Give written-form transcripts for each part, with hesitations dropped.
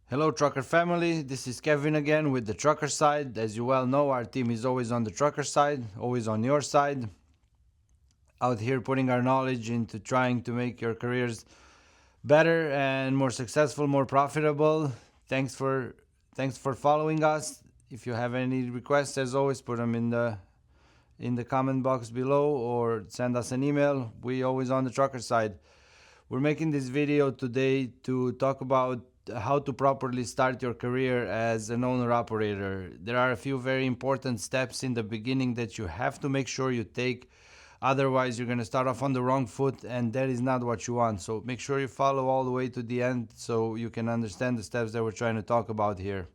Hello, trucker family. This is Kevin again with the trucker side. As you well know, our team is always on the trucker side, always on your side, out here putting our knowledge into trying to make your careers better and more successful, more profitable. Thanks for thanks for following us. If you have any requests, as always, put them in the comment box below or send us an email. We always on the trucker side. We're making this video today to talk about how to properly start your career as an owner operator. There are a few very important steps in the beginning that you have to make sure you take. Otherwise, you're going to start off on the wrong foot, and that is not what you want. So make sure you follow all the way to the end so you can understand the steps that we're trying to talk about here.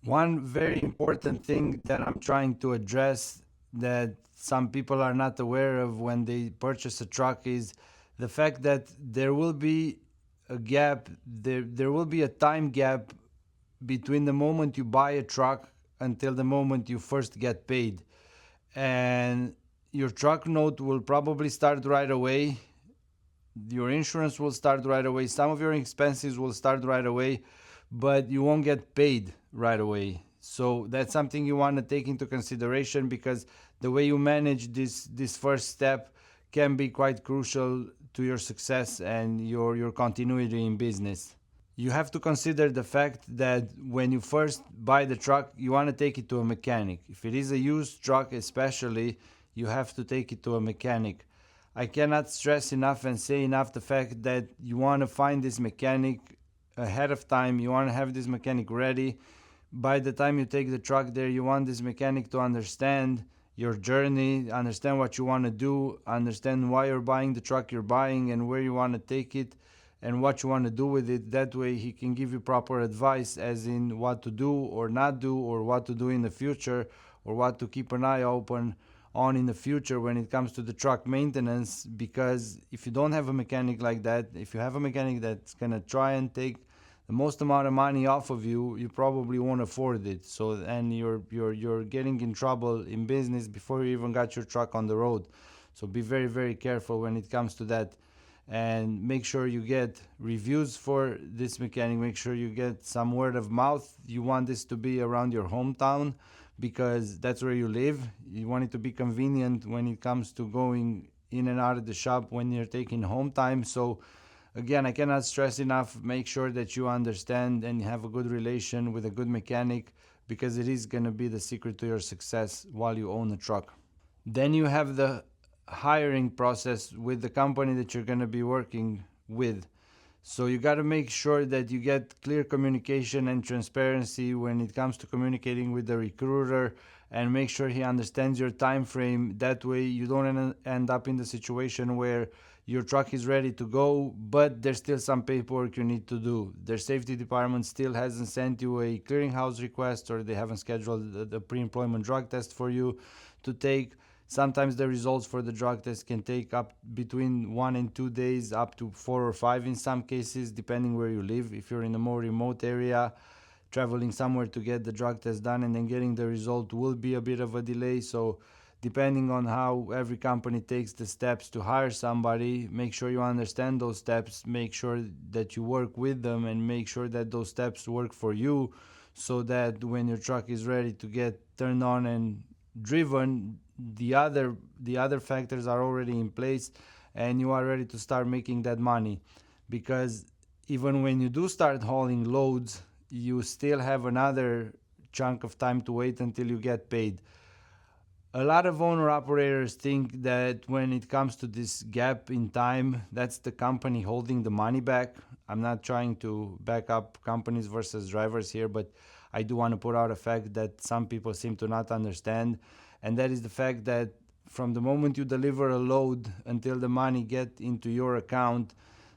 One very important thing that I'm trying to address that some people are not aware of when they purchase a truck is the fact that there will be a gap, there will be a time gap between the moment you buy a truck until the moment you first get paid. And your truck note will probably start right away. Your insurance will start right away. Some of your expenses will start right away, but you won't get paid right away. So that's something you want to take into consideration because the way you manage this first step can be quite crucial to your success and your continuity in business. You have to consider the fact that when you first buy the truck, you want to take it to a mechanic. If it is a used truck, especially, you have to take it to a mechanic. I cannot stress enough and say enough the fact that you want to find this mechanic ahead of time. You want to have this mechanic ready. By the time you take the truck there, you want this mechanic to understand your journey, understand what you want to do, understand why you're buying the truck you're buying and where you want to take it and what you want to do with it. That way he can give you proper advice as in what to do or not do or what to do in the future or what to keep an eye open on in the future when it comes to the truck maintenance. Because if you don't have a mechanic like that, if you have a mechanic that's going to try and take the most amount of money off of you, you probably won't afford it. So and you're getting in trouble in business before you even got your truck on the road. So be very, very careful when it comes to that, and make sure you get reviews for this mechanic. Make sure you get some word of mouth. You want this to be around your hometown because that's where you live. You want it to be convenient when it comes to going in and out of the shop when you're taking home time. So again, I cannot stress enough, make sure that you understand and have a good relation with a good mechanic because it is going to be the secret to your success while you own a truck. Then you have the hiring process with the company that you're going to be working with. So you got to make sure that you get clear communication and transparency when it comes to communicating with the recruiter, and make sure he understands your time frame. That way you don't end up in the situation where your truck is ready to go, but there's still some paperwork you need to do. Their safety department still hasn't sent you a clearinghouse request, or they haven't scheduled the pre-employment drug test for you to take. Sometimes the results for the drug test can take up between 1 and 2 days, up to 4 or 5 in some cases, depending where you live. If you're in a more remote area, traveling somewhere to get the drug test done and then getting the result will be a bit of a delay. So depending on how every company takes the steps to hire somebody, make sure you understand those steps, make sure that you work with them, and make sure that those steps work for you, so that when your truck is ready to get turned on and driven, the other factors are already in place and you are ready to start making that money. Because even when you do start hauling loads, you still have another chunk of time to wait until you get paid. A lot of owner operators think that when it comes to this gap in time, that's the company holding the money back. I'm not trying to back up companies versus drivers here, but I do want to put out a fact that some people seem to not understand, and that is the fact that from the moment you deliver a load until the money get into your account,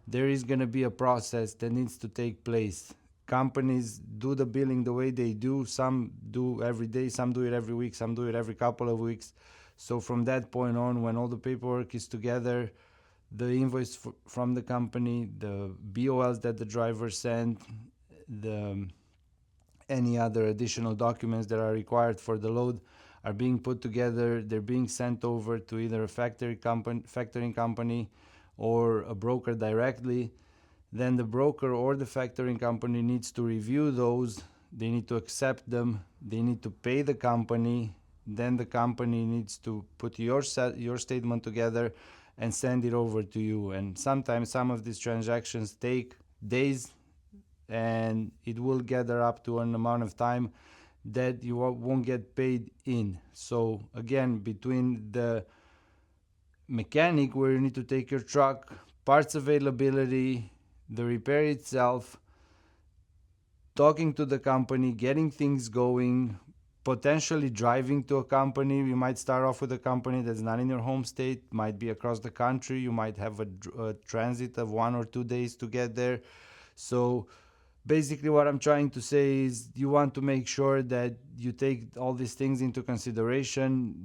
there is going to be a process that needs to take place. Companies do the billing the way they do. Some do every day, some do it every week, some do it every couple of weeks. So from that point on, when all the paperwork is together, the invoice from the company, the BOLs that the driver sent, the any other additional documents that are required for the load are being put together. They're being sent over to either a factoring company or a broker directly. then the broker or the factoring company needs to review those. They need to accept them. They need to pay the company. Then the company needs to put your statement together and send it over to you. And sometimes some of these transactions take days, and it will gather up to an amount of time that you won't get paid in. So again, between the mechanic where you need to take your truck, parts availability, the repair itself, talking to the company, getting things going, potentially driving to a company. You might start off with a company that's not in your home state, might be across the country. You might have a transit of 1 or 2 days to get there. So basically what I'm trying to say is you want to make sure that you take all these things into consideration.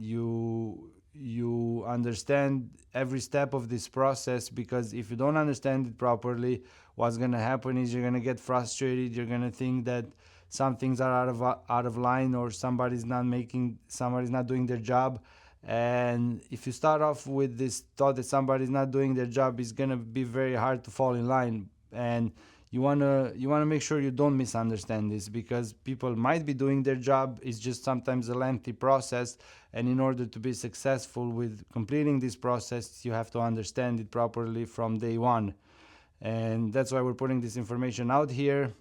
You understand every step of this process, because if you don't understand it properly, what's going to happen is you're going to get frustrated. You're going to think that some things are out of line, or somebody's not doing their job. And if you start off with this thought that somebody's not doing their job, it's going to be very hard to fall in line. And you want to make sure you don't misunderstand this, because people might be doing their job. It's just sometimes a lengthy process, and in order to be successful with completing this process, you have to understand it properly from day one. And that's why we're putting this information out here.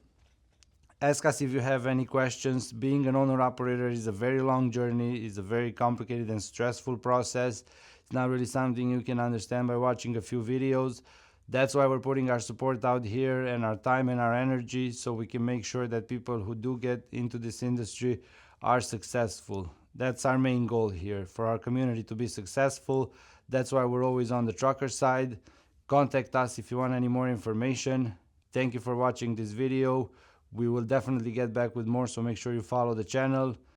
Ask us if you have any questions. Being an owner operator is a very long journey. It's a very complicated and stressful process. It's not really something you can understand by watching a few videos. That's why we're putting our support out here and our time and our energy, so we can make sure that people who do get into this industry are successful. That's our main goal here, for our community to be successful. That's why we're always on the trucker side. Contact us if you want any more information. Thank you for watching this video. We will definitely get back with more, so make sure you follow the channel.